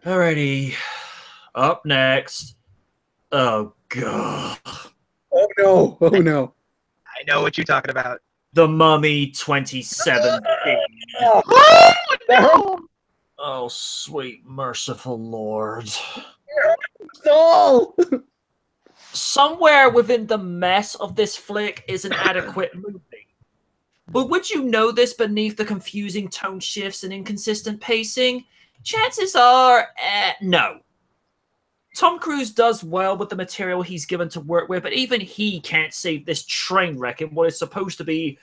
Alrighty. Up next. Oh, God. Oh, no. Oh, no. I know what you're talking about. The Mummy 2017. Oh, no! Oh, sweet, merciful Lord. No! Somewhere within the mess of this flick is an adequate movie. But would you know this beneath the confusing tone shifts and inconsistent pacing? Chances are, no. Tom Cruise does well with the material he's given to work with, but even he can't save this train wreck in what is supposed to be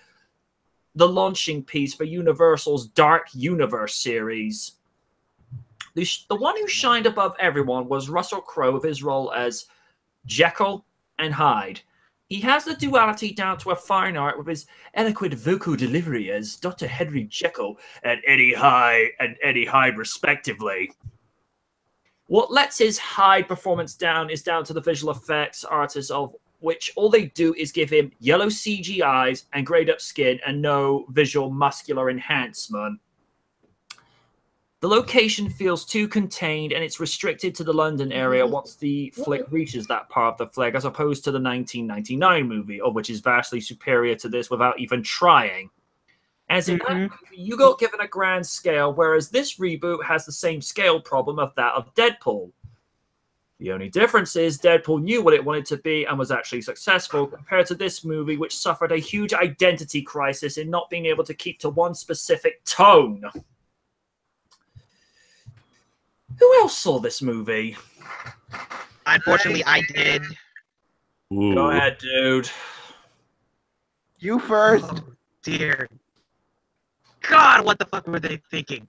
the launching piece for Universal's Dark Universe series. The one who shined above everyone was Russell Crowe with his role as Jekyll and Hyde. He has the duality down to a fine art with his eloquent vocal delivery as Dr. Henry Jekyll and Eddie Hyde, respectively. What lets his Hyde performance down is down to the visual effects artists, of which all they do is give him yellow CG eyes and grayed up skin and no visual muscular enhancement. The location feels too contained and it's restricted to the London area once the flick reaches that part of the flick, as opposed to the 1999 movie, of which is vastly superior to this without even trying. As in that movie, you got given a grand scale, whereas this reboot has the same scale problem of that of Deadpool. The only difference is Deadpool knew what it wanted to be and was actually successful, compared to this movie, which suffered a huge identity crisis in not being able to keep to one specific tone. Who else saw this movie? Unfortunately, I did. Ooh. Go ahead, dude. You first. Oh, dear. God, what the fuck were they thinking?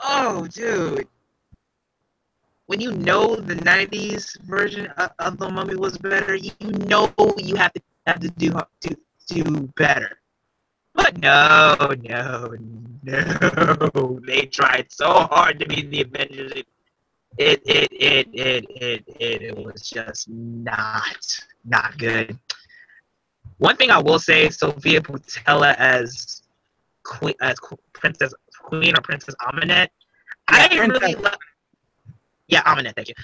Oh, dude. When you know the 90s version of The Mummy was better, you know you have to do better. But no. They tried so hard to be the Avengers. It was just not good. One thing I will say, Sophia Boutella as Princess Amunet, Amunet, thank you.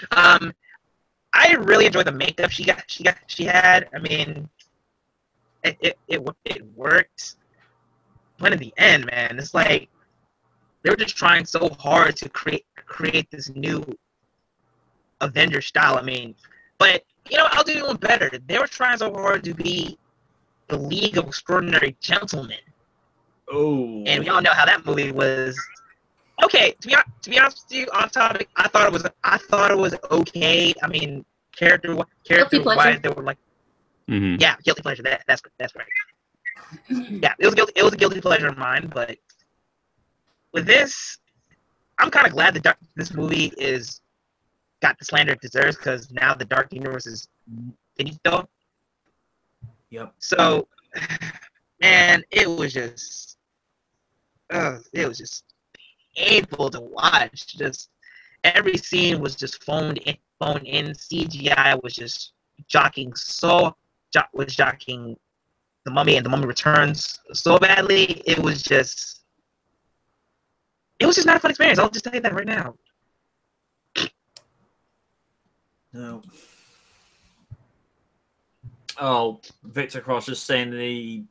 I really enjoyed the makeup she had. I mean, it worked. But in the end, man, it's like they were just trying so hard to create this new Avenger style. I mean, but I'll do even better. They were trying so hard to be the League of Extraordinary Gentlemen. Oh, and we all know how that movie was. Okay, to be honest with you, off topic, I thought it was okay. I mean, character wise, they were like, yeah, guilty pleasure. That's right. Yeah, it was a guilty pleasure of mine, but with this, I'm kind of glad that this movie got the slander it deserves, because now the Dark Universe is finito. Yep. So, man, it was just painful to watch. Just every scene was just phoned in. CGI was just jockeying The Mummy and The Mummy Returns so badly. It was just not a fun experience. I'll just tell you that right now. No. Oh, Victor Cross is saying in the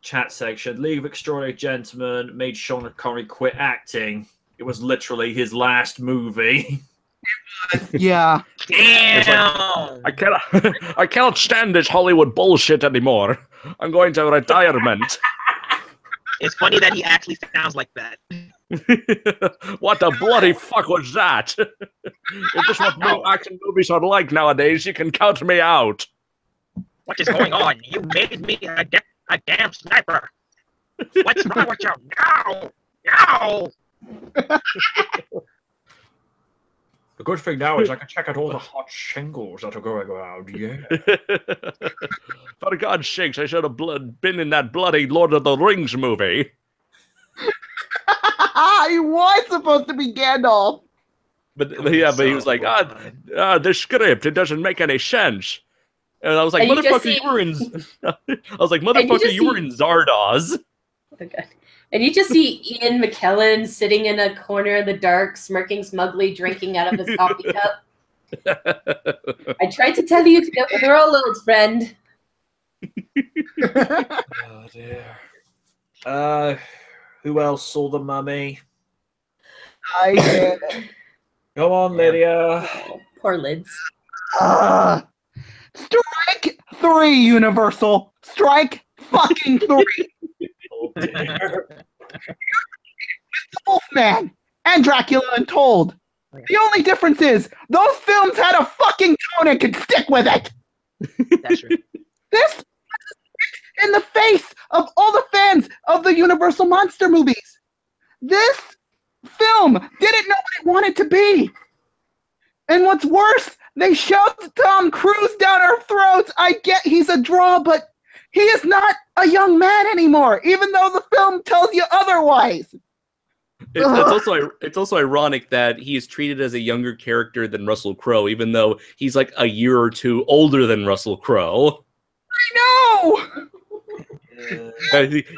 chat section, League of Extraordinary Gentlemen made Sean Connery quit acting. It was literally his last movie. Yeah. Damn. Like, I cannot stand this Hollywood bullshit anymore. I'm going to retirement. It's funny that he actually sounds like that. What the bloody fuck was that? If this is what new action movies are like nowadays, you can count me out. What is going on? You made me a damn sniper. What's wrong with you? No! The good thing now is I can check out all the hot shingles that are going around, yeah. For God's sakes, I should have been in that bloody Lord of the Rings movie. He was supposed to be Gandalf. But he was like, the script, it doesn't make any sense. And I was like, motherfucker, you were in... I was like, motherfucker, you were in Zardoz. Okay. And you just see Ian McKellen sitting in a corner in the dark, smirking smugly, drinking out of his coffee cup. I tried to tell you to get with her, old friend. Oh dear. Who else saw the Mummy? I did. Go on, Lydia. Oh, poor Lids. Strike 3, Universal. Strike fucking 3. Oh dear. Wolfman and Dracula Untold. The only difference is those films had a fucking tone and could stick with it. That's true. This in the face of all the fans of the Universal monster movies. This film didn't know what it wanted to be. And what's worse, they shoved Tom Cruise down our throats. I get he's a draw, but he is not a young man anymore, even though the film tells you otherwise. It's also ironic that he is treated as a younger character than Russell Crowe, even though he's like a year or two older than Russell Crowe. I know.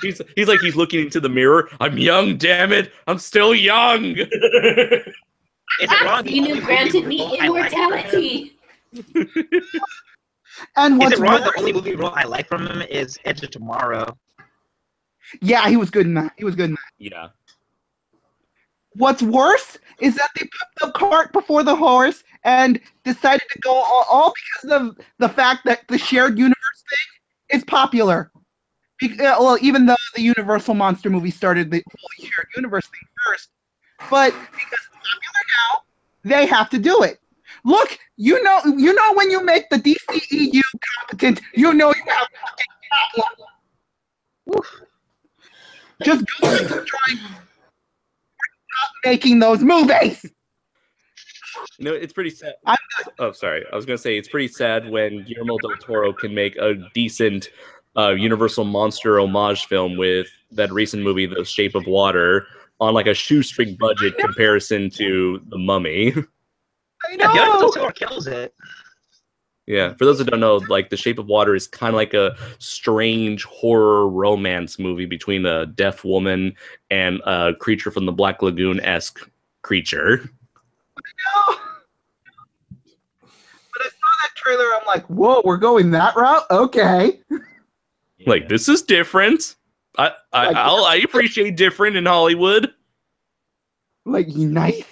He's like he's looking into the mirror. I'm young, damn it! I'm still young. Is it wrong? You granted me immortality. And what's Is it wrong? worse, The only movie role I like from him is Edge of Tomorrow. yeah, he was good in that. He was good in that. Yeah. What's worse is that they put the cart before the horse and decided to go all because of the fact that the shared universe thing is popular. Well, even though the Universal monster movie started the whole shared universe thing first, but because it's popular now, they have to do it. Look, you know when you make the DCEU competent, you know you have fucking problem. Just go back to trying. Stop making those movies. You know, it's pretty sad. Oh, sorry. I was going to say it's pretty sad when Guillermo del Toro can make a decent Universal monster homage film with that recent movie, The Shape of Water, on like a shoestring budget comparison to The Mummy. I Yeah, Guillermo del know. Toro kills it. Yeah, for those who don't know, like The Shape of Water is kind of like a strange horror romance movie between a deaf woman and a creature from the Black Lagoon-esque creature. No. But I saw that trailer. I'm like, whoa, we're going that route? Okay. Like, this is different. I appreciate different in Hollywood. Like, nice.